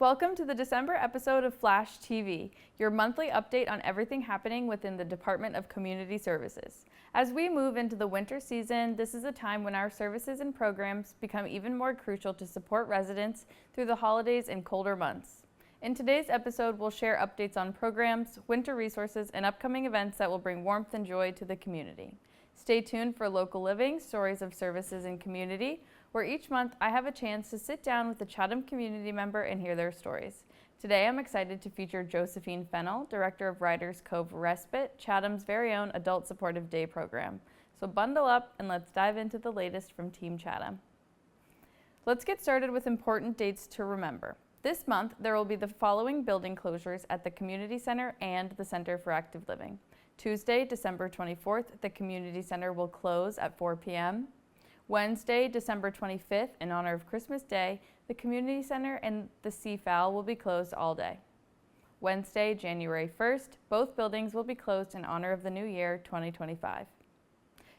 Welcome to the December episode of Flash TV, your monthly update on everything happening within the Department of Community Services. As we move into the winter season, this is a time when our services and programs become even more crucial to support residents through the holidays and colder months. In today's episode, we'll share updates on programs, winter resources, and upcoming events that will bring warmth and joy to the community. Stay tuned for Local Living, Stories of Services and Community, where each month I have a chance to sit down with a Chatham community member and hear their stories. Today I'm excited to feature Josephine Fennell, Director of Riders Cove Respite, Chatham's very own Adult Supportive Day program. So bundle up and let's dive into the latest from Team Chatham. Let's get started with important dates to remember. This month there will be the following building closures at the Community Center and the Center for Active Living. Tuesday, December 24th, the Community Center will close at 4 p.m. Wednesday, December 25th, in honor of Christmas Day, the Community Center and the CFAL will be closed all day. Wednesday, January 1st, both buildings will be closed in honor of the new year, 2025.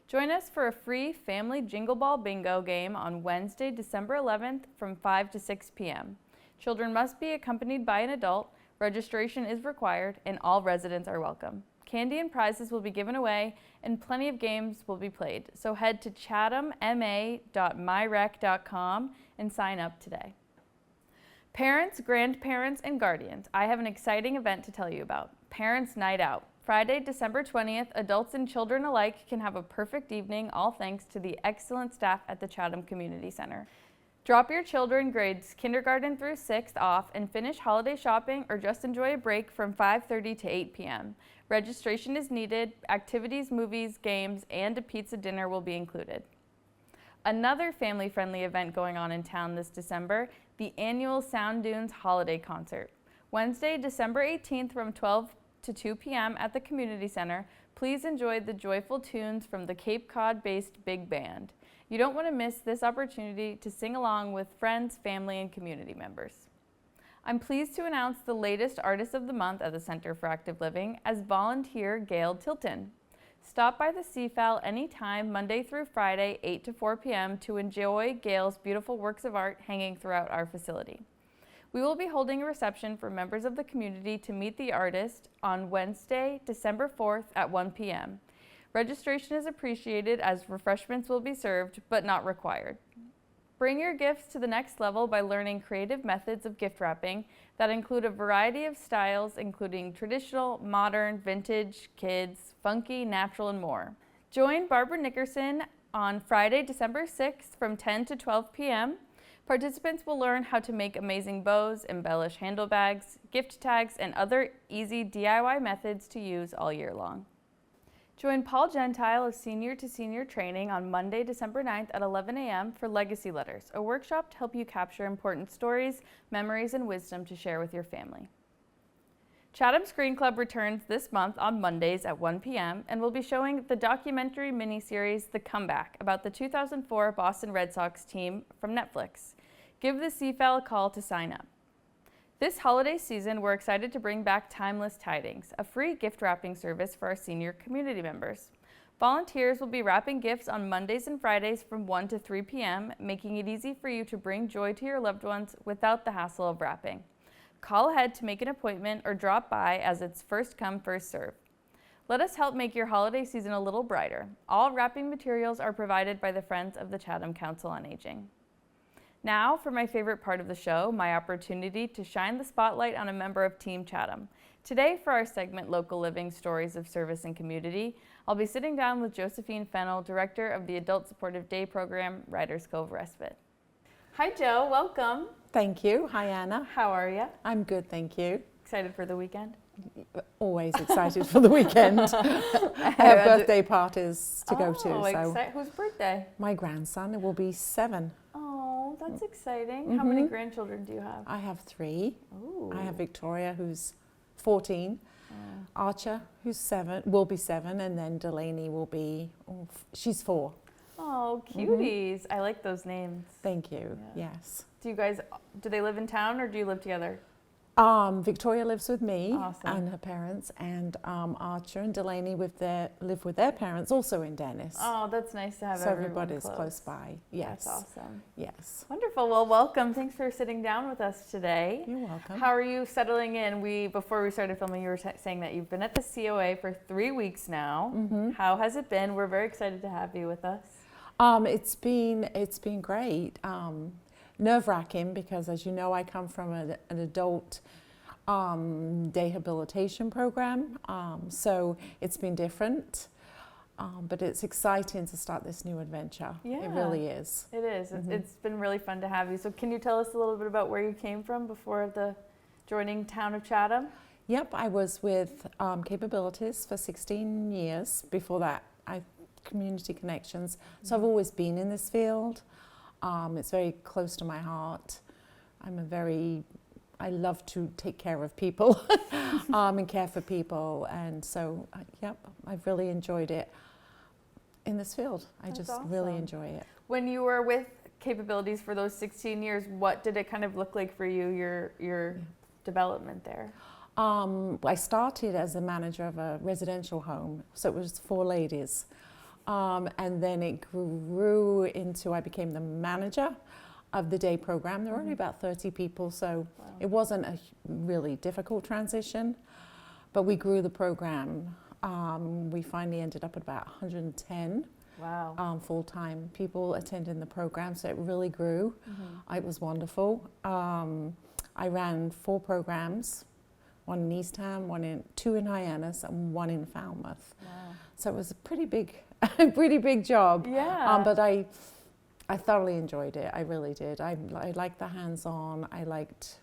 Join us for a free family Jingle Ball Bingo game on Wednesday, December 11th from 5 to 6 p.m. Children must be accompanied by an adult, registration is required, and all residents are welcome. Candy and prizes will be given away and plenty of games will be played. So head to chathamma.myrec.com and sign up today. Parents, grandparents, and guardians, I have an exciting event to tell you about. Parents Night Out. Friday, December 20th, adults and children alike can have a perfect evening, all thanks to the excellent staff at the Chatham Community Center. Drop your children grades kindergarten through 6th off and finish holiday shopping or just enjoy a break from 5:30 to 8 p.m. Registration is needed, activities, movies, games, and a pizza dinner will be included. Another family-friendly event going on in town this December, the annual Sound Dunes Holiday Concert. Wednesday, December 18th from 12 to 2 p.m. at the Community Center. Please enjoy the joyful tunes from the Cape Cod-based Big Band. You don't want to miss this opportunity to sing along with friends, family, and community members. I'm pleased to announce the latest Artist of the Month at the Center for Active Living as volunteer Gail Tilton. Stop by the CFAL anytime, Monday through Friday, 8 to 4 p.m. to enjoy Gail's beautiful works of art hanging throughout our facility. We will be holding a reception for members of the community to meet the artist on Wednesday, December 4th at 1 p.m. Registration is appreciated as refreshments will be served, but not required. Bring your gifts to the next level by learning creative methods of gift wrapping that include a variety of styles, including traditional, modern, vintage, kids, funky, natural, and more. Join Barbara Nickerson on Friday, December 6th from 10 to 12 p.m. Participants will learn how to make amazing bows, embellish handlebags, gift tags, and other easy DIY methods to use all year long. Join Paul Gentile of Senior to Senior Training on Monday, December 9th at 11 a.m. for Legacy Letters, a workshop to help you capture important stories, memories, and wisdom to share with your family. Chatham Screen Club returns this month on Mondays at 1 p.m. and will be showing the documentary miniseries The Comeback about the 2004 Boston Red Sox team from Netflix. Give the CFAL a call to sign up. This holiday season, we're excited to bring back Timeless Tidings, a free gift wrapping service for our senior community members. Volunteers will be wrapping gifts on Mondays and Fridays from 1 to 3 p.m., making it easy for you to bring joy to your loved ones without the hassle of wrapping. Call ahead to make an appointment or drop by as it's first come, first serve. Let us help make your holiday season a little brighter. All wrapping materials are provided by the Friends of the Chatham Council on Aging. Now for my favorite part of the show, my opportunity to shine the spotlight on a member of Team Chatham. Today for our segment Local Living, Stories of Service and Community, I'll be sitting down with Josephine Fennell, Director of the Adult Supportive Day program, Riders Cove Respite. Hi Joe, welcome. Thank you. Hi Anna. How are you? I'm good, thank you. Excited for the weekend? Always excited for the weekend. I have birthday parties to go to. So whose birthday? My grandson will be 7. Oh, that's exciting. How many grandchildren do you have? I have 3. Ooh. I have Victoria, who's 14. Archer, who's 7, will be 7, and then Delaney will be, she's 4. Oh, cuties. I like those names. Thank you, Yeah. yes. Do they live in town or do you live together? Victoria lives with me Awesome. and her parents, and Archer and Delaney live with their parents, also in Dennis. Oh, that's nice to have So everyone everybody's close. close by. Yes. That's awesome. Yes. Wonderful. Well, welcome. Thanks for sitting down with us today. You're welcome. How are you settling in? Before we started filming, you were saying that you've been at the COA for 3 weeks now. Mm-hmm. How has it been? We're very excited to have you with us. It's been great. Nerve-wracking because, as you know, I come from an adult rehabilitation program, so it's been different. But it's exciting to start this new adventure. Yeah. It really is. It is. Mm-hmm. It's been really fun to have you. So can you tell us a little bit about where you came from before joining Town of Chatham? Yep, I was with Capabilities for 16 years. Before that, Community Connections. So I've always been in this field. It's very close to my heart. I love to take care of people and care for people. And so, yep, I've really enjoyed it in this field. I That's just really awesome. enjoy it. When you were with Capabilities for those 16 years, what did it kind of look like for you, your development there? I started as a manager of a residential home, so it was 4 ladies. And then it grew into, I became the manager of the day program. There were only about 30 people, so Wow. it wasn't a really difficult transition, but we grew the program. We finally ended up at about 110 Wow. full-time people attending the program, so it really grew. Mm-hmm. It was wonderful. I ran 4 programs, one in Eastham, 2 in Hyannis, and 1 in Falmouth. Wow. So it was a pretty big job. Yeah. But I thoroughly enjoyed it. I really did. I liked the hands-on. I liked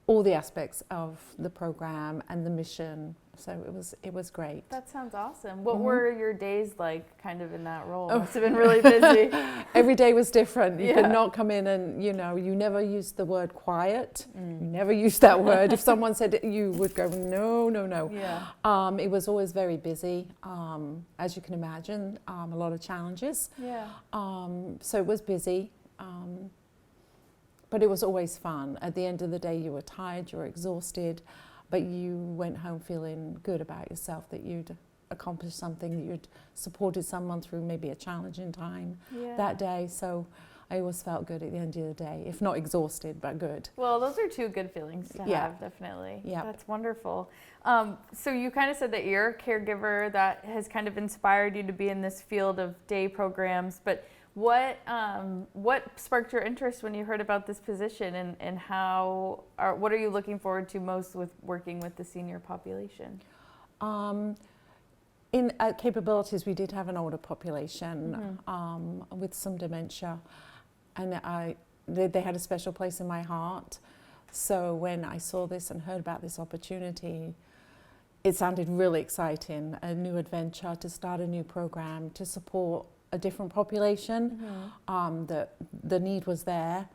all the aspects of the program and the mission. So it was great. That sounds awesome. What Mhm. were your days like kind of in that role? Oh. Must have been really busy. Every day was different. You Yeah. could not come in and, you never used the word quiet. You never used that word. If someone said it, you would go, no. Yeah. It was always very busy. As you can imagine, a lot of challenges. Yeah. So it was busy. But it was always fun. At the end of the day, you were tired, you were exhausted, but you went home feeling good about yourself, that you'd accomplished something, that you'd supported someone through maybe a challenging time Yeah. that day. So I always felt good at the end of the day, if not exhausted, but good. Well, those are 2 good feelings to Yeah. have, definitely. Yep. That's wonderful. So you kind of said that you're a caregiver that has kind of inspired you to be in this field of day programs, but what sparked your interest when you heard about this position, and what are you looking forward to most with working with the senior population? In Capabilities, we did have an older population with some dementia, and they had a special place in my heart. So when I saw this and heard about this opportunity, it sounded really exciting, a new adventure, to start a new program, to support a different population. The need was there.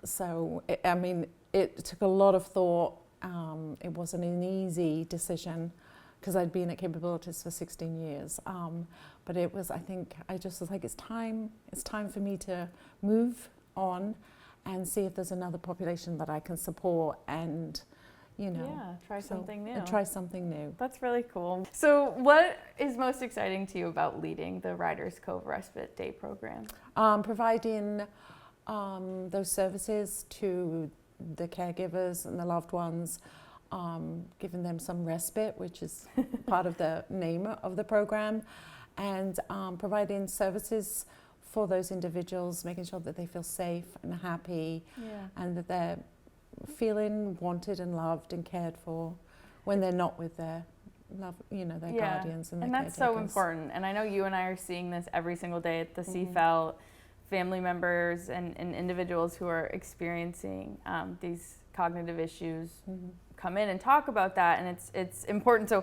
So, it took a lot of thought. It wasn't an easy decision because I'd been at Capabilities for 16 years. But it was, I just was like, it's time for me to move on and see if there's another population that I can support and, Try something new. Try something new. That's really cool. So what is most exciting to you about leading the Riders Cove Respite Day program? Providing those services to the caregivers and the loved ones, giving them some respite, which is part of the name of the program, and providing services for those individuals, making sure that they feel safe and happy, and that they're feeling wanted and loved and cared for when they're not with their their guardians and their And that's so caretakers. important. And I know you and I are seeing this every single day at the CFEL, family members and individuals who are experiencing these cognitive issues come in and talk about that, and it's important. So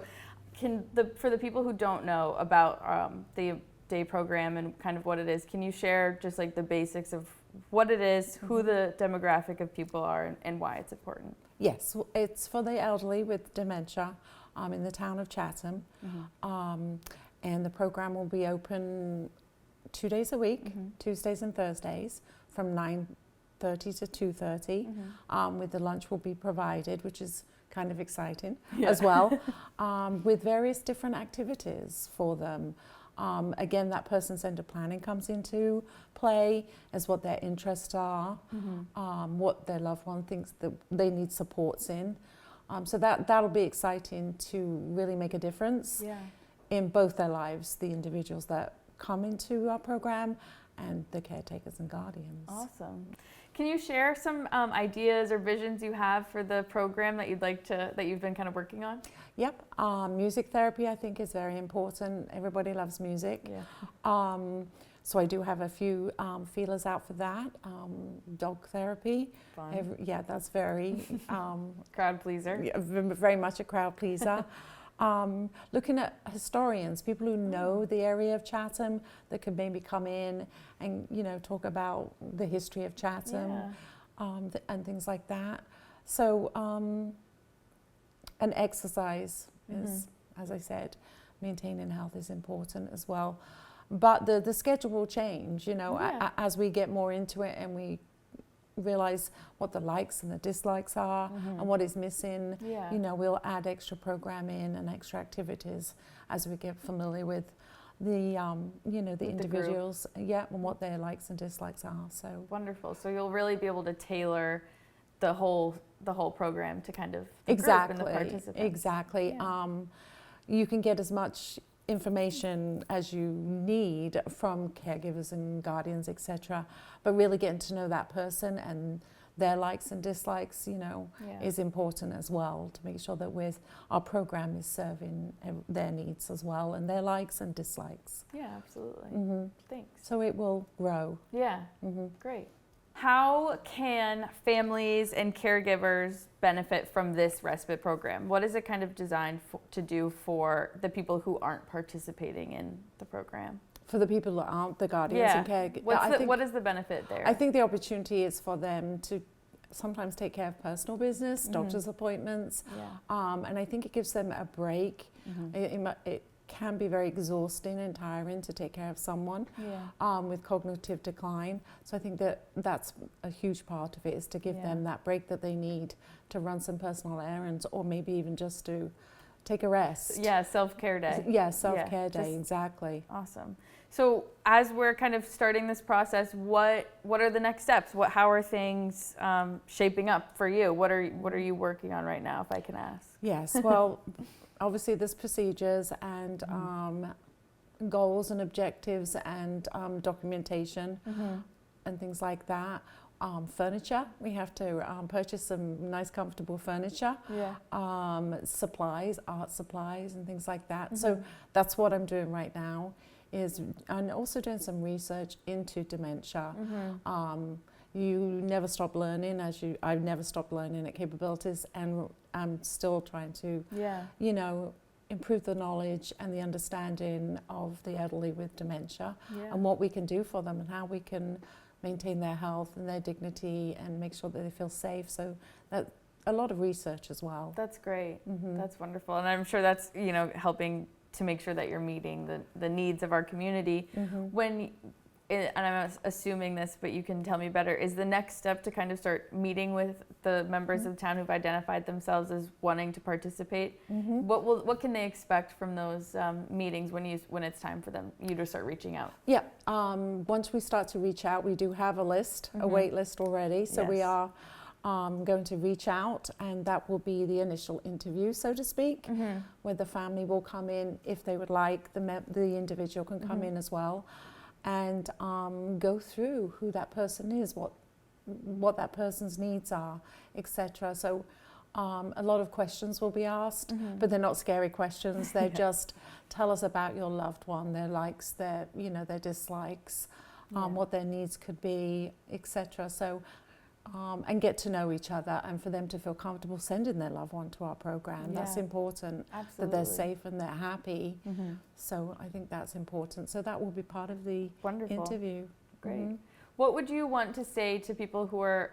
for the people who don't know about the day program and kind of what it is, can you share just like the basics of what it is, who the demographic of people are, and why it's important? Yes, it's for the elderly with dementia in the town of Chatham. And the program will be open 2 days a week, Tuesdays and Thursdays, from 9 12:30 to 2:30. With the lunch will be provided, which is kind of exciting Yeah. as well, with various different activities for them. Again, that person-centered planning comes into play as what their interests are, what their loved one thinks that they need supports in. So that'll be exciting to really make a difference Yeah. in both their lives, the individuals that come into our program and the caretakers and guardians. Awesome. Can you share some ideas or visions you have for the program that you've been kind of working on? Yep, music therapy I think is very important. Everybody loves music. Yeah. So I do have a few feelers out for that. Dog therapy, Fun. yeah, that's very Crowd pleaser. yeah, very much a crowd pleaser. Looking at historians, people who know the area of Chatham, that could maybe come in and talk about the history of Chatham, Yeah. and things like that. So and exercise is, as I said, maintaining health is important as well. But the schedule will change, Yeah. as we get more into it and we realize what the likes and the dislikes are and what is missing. Yeah. We'll add extra programming and extra activities as we get familiar with the group. individuals, and what their likes and dislikes are. So Wonderful. So you'll really be able to tailor the whole program to kind of the group exactly, and the participants. exactly. Yeah. You can get as much information as you need from caregivers and guardians, etc. But really getting to know that person and their likes and dislikes, Yeah. is important as well, to make sure that our program is serving their needs as well and their likes and dislikes. Yeah, absolutely. Thanks. So it will grow. Yeah, great. How can families and caregivers benefit from this respite program? What is it kind of designed to do for the people who aren't participating in the program? For the people that aren't the guardians and caregivers, What is the benefit there? I think the opportunity is for them to sometimes take care of personal business, doctor's appointments, Yeah. and I think it gives them a break. It can be very exhausting and tiring to take care of someone Yeah. with cognitive decline. So I think that's a huge part of it, is to give Yeah. them that break that they need to run some personal errands, or maybe even just to take a rest. Yeah, self-care day. Yeah, self-care day, just- exactly. Awesome. So as we're kind of starting this process, what are the next steps? How are things shaping up for you? What are you working on right now, if I can ask? Yes, well, obviously there's procedures and goals and objectives and documentation and things like that. Furniture, we have to purchase some nice comfortable furniture. Yeah. Supplies, art supplies and things like that. So that's what I'm doing right now, and also doing some research into dementia. You never stop learning, I've never stopped learning at Capabilities, and I'm still trying to, Yeah. improve the knowledge and the understanding of the elderly with dementia, Yeah. and what we can do for them and how we can maintain their health and their dignity and make sure that they feel safe. So that a lot of research as well. That's great. That's wonderful. And I'm sure that's, helping to make sure that you're meeting the needs of our community. And I'm assuming this, but you can tell me better, is the next step to kind of start meeting with the members of town who've identified themselves as wanting to participate? What can they expect from those meetings when it's time for you to start reaching out? Yeah, once we start to reach out, we do have a list, a wait list already. So we Yes. are going to reach out, and that will be the initial interview, so to speak, where the family will come in if they would like. The individual can come in as well, and go through who that person is, what that person's needs are, etc. So a lot of questions will be asked, but they're not scary questions. They're just, tell us about your loved one, their likes, their dislikes, what their needs could be, etc. So and get to know each other, and for them to feel comfortable sending their loved one to our program. That's Yeah. important. Absolutely. That they're safe and they're happy. So I think that's important. So that will be part of the Wonderful. interview. Great. What would you want to say to people who are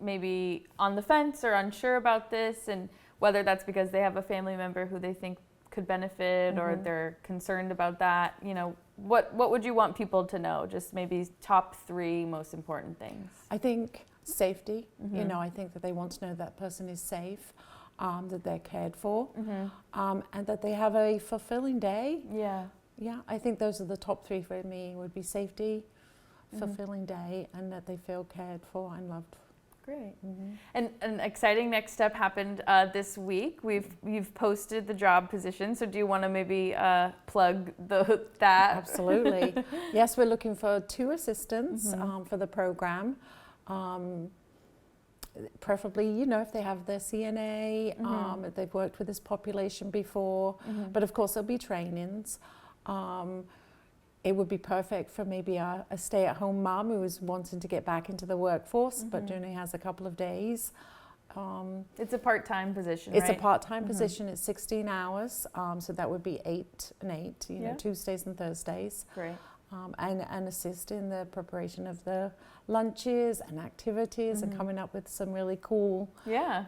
maybe on the fence or unsure about this, and whether that's because they have a family member who they think could benefit or they're concerned about that? What would you want people to know? Just maybe top 3 most important things. I think safety. You know, I think that they want to know that person is safe, that they're cared for, and that they have a fulfilling day. Yeah. Yeah, I think those are the top three for me, would be safety, fulfilling day, and that they feel cared for and loved. Great. And an exciting next step happened this week. You've posted the job position. So do you want to maybe plug that? Absolutely. Yes, we're looking for 2 assistants for the program. Preferably, you know, if they have their CNA, if they've worked with this population before. But of course, there'll be trainings. It would be perfect for maybe a stay-at-home mom who is wanting to get back into the workforce, but only has a couple of days. It's a part-time position, It's right? a part-time position. It's 16 hours, so that would be 8 and 8, you know, Tuesdays and Thursdays. Great. And assist in the preparation of the lunches and activities and coming up with some really cool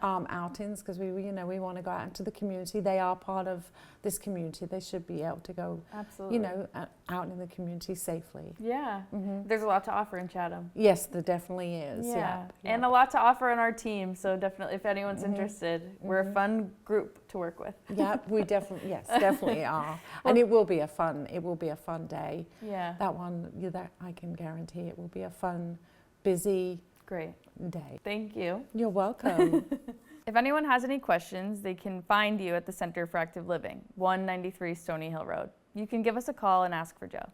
outings, because we want to go out into the community. They are part of this community. They should be able to go, Absolutely. you know, out in the community safely. Yeah. There's a lot to offer in Chatham. Yes, there definitely is. Yeah. And a lot to offer on our team. So definitely, if anyone's interested, we're a fun group to work with. Yeah, we definitely are. And it will be a fun day. Yeah. That one, that I can guarantee it will be a fun, busy Great. day. Thank you. You're welcome. If anyone has any questions, they can find you at the Center for Active Living, 193 Stony Hill Road. You can give us a call and ask for Joe.